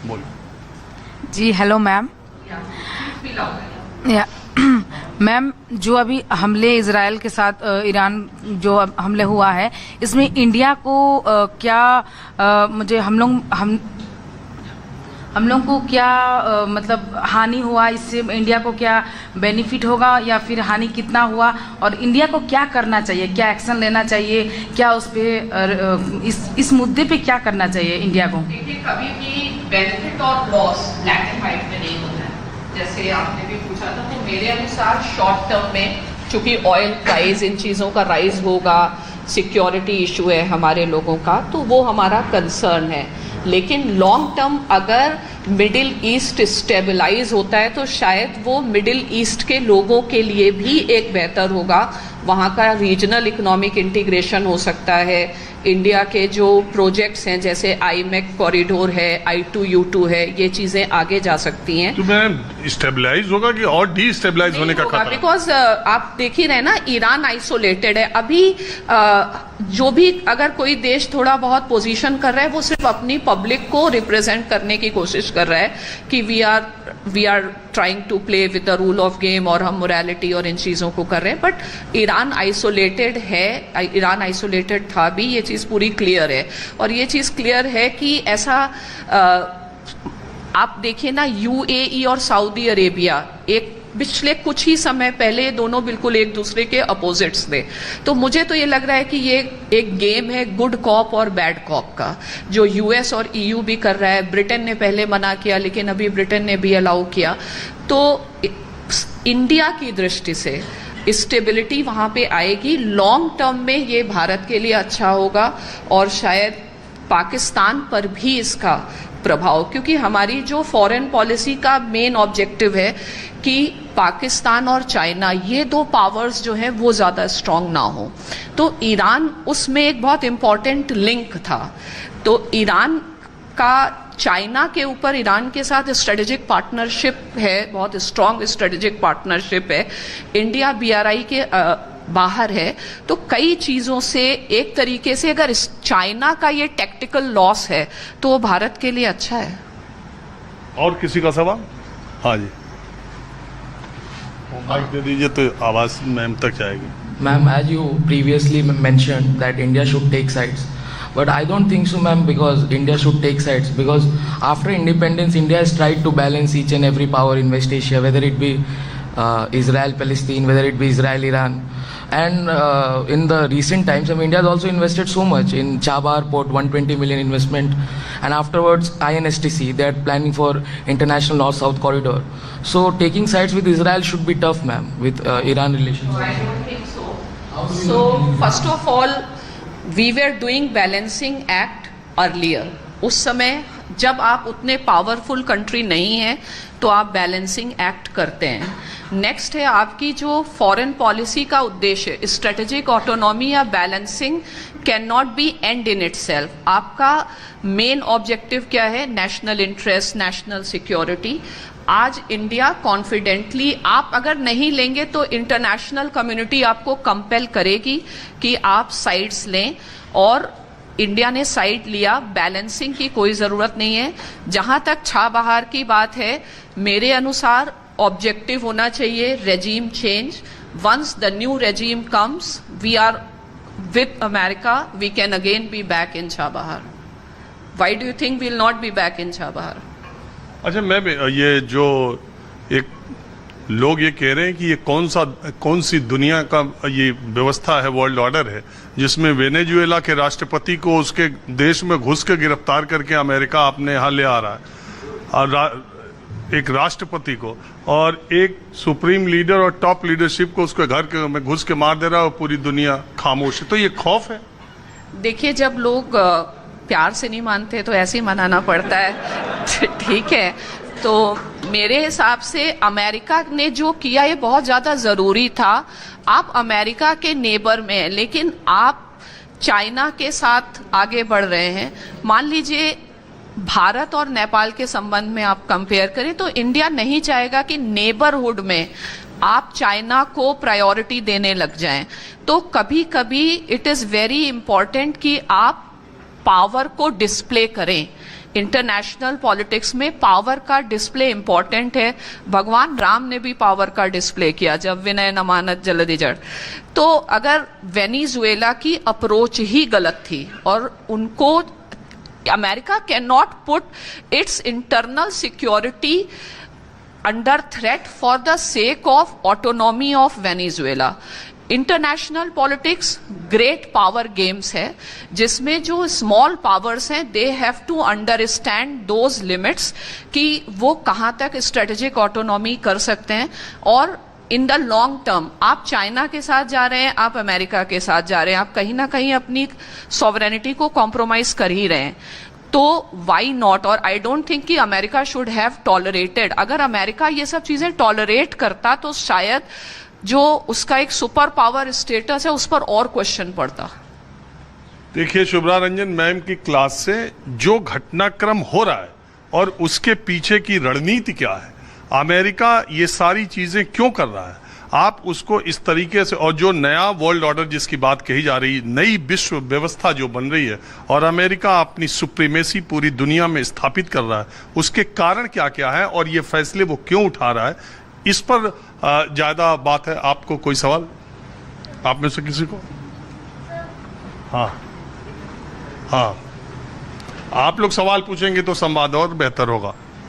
बोलो जी hello ma'am. या ma'am, जो अभी हमले इजराइल के साथ ईरान जो हमले हुआ है, इसमें इंडिया को क्या मुझे हम लोग को क्या मतलब हानि हुआ, इससे इंडिया को क्या बेनिफिट होगा या फिर हानि कितना हुआ, और इंडिया को क्या करना चाहिए, क्या एक्शन लेना चाहिए, क्या उस पे इस मुद्दे पे क्या करना चाहिए इंडिया को? देखिए, कभी भी बेनिफिट और लॉस ब्लैक एंड व्हाइट में नहीं होता है। जैसे आपने भी पूछा था, तो मेरे अनुसार शॉर्ट टर्म में चूंकि ऑयल प्राइस, इन चीज़ों का राइज होगा, सिक्योरिटी इशू है हमारे लोगों का, तो वो हमारा कंसर्न है। लेकिन लॉन्ग टर्म अगर मिडिल ईस्ट स्टेबलाइज होता है तो शायद वो मिडिल ईस्ट के लोगों के लिए भी एक बेहतर होगा। वहाँ का रीजनल इकोनॉमिक इंटीग्रेशन हो सकता है। इंडिया के जो प्रोजेक्ट्स हैं जैसे IMEC कॉरिडोर है, I2U2 है, ये चीज़ें आगे जा सकती हैं। तो मैम स्टेबलाइज होगा कि और डीस्टेबलाइज होने का खतरा? बिकॉज आप देख ही रहे ना, ईरान आइसोलेटेड है अभी। जो भी अगर कोई देश थोड़ा बहुत पोजीशन कर रहा है, वो सिर्फ अपनी पब्लिक को रिप्रेजेंट करने की कोशिश कर रहा है कि we are trying to play with the rule of game, और हम मोरालिटी और इन चीज़ों को कर रहे हैं। बट ईरान आइसोलेटेड है, ईरान आइसोलेटेड था भी, ये चीज़ पूरी क्लियर है। और ये चीज़ क्लियर है कि ऐसा आप देखिए ना, UAE और सऊदी अरेबिया एक पिछले कुछ ही समय पहले दोनों बिल्कुल एक दूसरे के अपोजिट्स थे। तो मुझे तो ये लग रहा है कि ये एक गेम है गुड कॉप और बैड कॉप का, जो US और EU भी कर रहा है। ब्रिटेन ने पहले मना किया, लेकिन अभी ब्रिटेन ने भी अलाउ किया। तो इंडिया की दृष्टि से स्टेबिलिटी वहाँ पे आएगी। लॉन्ग टर्म में ये भारत के लिए अच्छा होगा, और शायद पाकिस्तान पर भी इसका प्रभाव, क्योंकि हमारी जो फॉरेन पॉलिसी का मेन ऑब्जेक्टिव है कि पाकिस्तान और चाइना, ये दो पावर्स जो हैं वो ज़्यादा स्ट्रांग ना हो। तो ईरान उसमें एक बहुत इम्पॉर्टेंट लिंक था। तो ईरान का चाइना के ऊपर, ईरान के साथ स्ट्रेटेजिक पार्टनरशिप है, बहुत स्ट्रांग स्ट्रेटेजिक पार्टनरशिप है। इंडिया BRI के बाहर है, तो कई चीज़ों से एक तरीके से अगर चाइना का ये टैक्टिकल लॉस है तो वो भारत के लिए अच्छा है। और किसी का सवाल? हाँ जी, माइक दे दीजिए तो आवाज़ मैम तक जाएगी। Ma'am, as you previously mentioned that India should take sides, but I don't think so, ma'am, because India should take sides, because after independence, India has tried to balance each and every power in West Asia, whether it be Israel, Palestine, whether it be Israel, Iran. And in the recent times, India has also invested so much in Chabahar port, 120 million investment, and afterwards INSTC, they are planning for international north-south corridor. So taking sides with Israel should be tough, ma'am, with Iran relations. I don't think so. So first of all, we were doing balancing act earlier. उस समय जब आप उतने powerful country नहीं हैं तो आप balancing act करते हैं। नेक्स्ट है आपकी जो फॉरेन पॉलिसी का उद्देश्य, स्ट्रेटेजिक ऑटोनॉमी या balancing can not be and in itself. आपका मेन ऑब्जेक्टिव क्या है? National interest, national security. आज इंडिया कॉन्फिडेंटली, आप अगर नहीं लेंगे तो इंटरनेशनल कम्युनिटी आपको कंपेल करेगी कि आप साइड्स लें, और इंडिया ने साइड लिया। बैलेंसिंग की कोई ज़रूरत नहीं है। जहाँ तक छाबहार की बात है, मेरे अनुसार ऑब्जेक्टिव होना चाहिए regime change. Once the new regime comes, we are with America, we can again be back in Chabahar. Why do you think we will not be back in Chabahar? अच्छा मैम, ये जो एक लोग ये कह रहे हैं कि ये कौन सी दुनिया का ये व्यवस्था है, वर्ल्ड ऑर्डर है, जिसमें वेनेजुएला के राष्ट्रपति को उसके देश में घुस के गिरफ्तार करके अमेरिका अपने यहाँ ले आ रहा है, और एक राष्ट्रपति को, और एक सुप्रीम लीडर और टॉप लीडरशिप को उसके घर में घुस के मार दे रहा है, और पूरी दुनिया खामोश है। तो ये खौफ है। देखिए, जब लोग प्यार से नहीं मानते तो ऐसे ही मनाना पड़ता है। ठीक है, तो मेरे हिसाब से अमेरिका ने जो किया ये बहुत ज़्यादा ज़रूरी था। आप अमेरिका के नेबर में हैं, लेकिन आप चाइना के साथ आगे बढ़ रहे हैं। मान लीजिए भारत और नेपाल के संबंध में आप कंपेयर करें तो इंडिया नहीं चाहेगा कि नेबरहुड में आप चाइना को प्रायोरिटी देने लग जाएं। तो कभी कभी इट इज़ वेरी इंपॉर्टेंट कि आप पावर को डिस्प्ले करें। इंटरनेशनल पॉलिटिक्स में पावर का डिस्प्ले इंपॉर्टेंट है। भगवान राम ने भी पावर का डिस्प्ले किया जब विनय न मानत जल्दी जड़। तो अगर वेनेजुएला की अप्रोच ही गलत थी और उनको America can not put its internal security under threat for the sake of autonomy of Venezuela. International politics great power games है जिसमें जो स्मॉल पावर्स हैं they have to understand those limits कि वो कहाँ तक स्ट्रेटेजिक ऑटोनॉमी कर सकते हैं। और इन द लॉन्ग टर्म आप चाइना के साथ जा रहे हैं, आप अमेरिका के साथ जा रहे हैं, आप कहीं ना कहीं अपनी सॉवरेनिटी को कॉम्प्रोमाइज कर ही रहे हैं। तो वाई नॉट, और आई डोंट थिंक कि अमेरिका शुड हैव टॉलरेटेड। अगर अमेरिका ये सब चीजें टॉलरेट करता तो शायद जो उसका एक सुपर पावर स्टेटस है उस पर और क्वेश्चन पड़ता। देखिए शुभ्रा रंजन मैम की क्लास से जो घटनाक्रम हो रहा है और उसके पीछे की रणनीति क्या है, अमेरिका ये सारी चीजें क्यों कर रहा है, आप उसको इस तरीके से, और जो नया वर्ल्ड ऑर्डर जिसकी बात कही जा रही, नई विश्व व्यवस्था जो बन रही है और अमेरिका अपनी सुप्रीमेसी पूरी दुनिया में स्थापित कर रहा है, उसके कारण क्या क्या है और ये फैसले वो क्यों उठा रहा है, इस पर ज्यादा बात है। आपको कोई सवाल, आप में से किसी को? हाँ हाँ, आप लोग सवाल पूछेंगे तो संवाद और बेहतर होगा।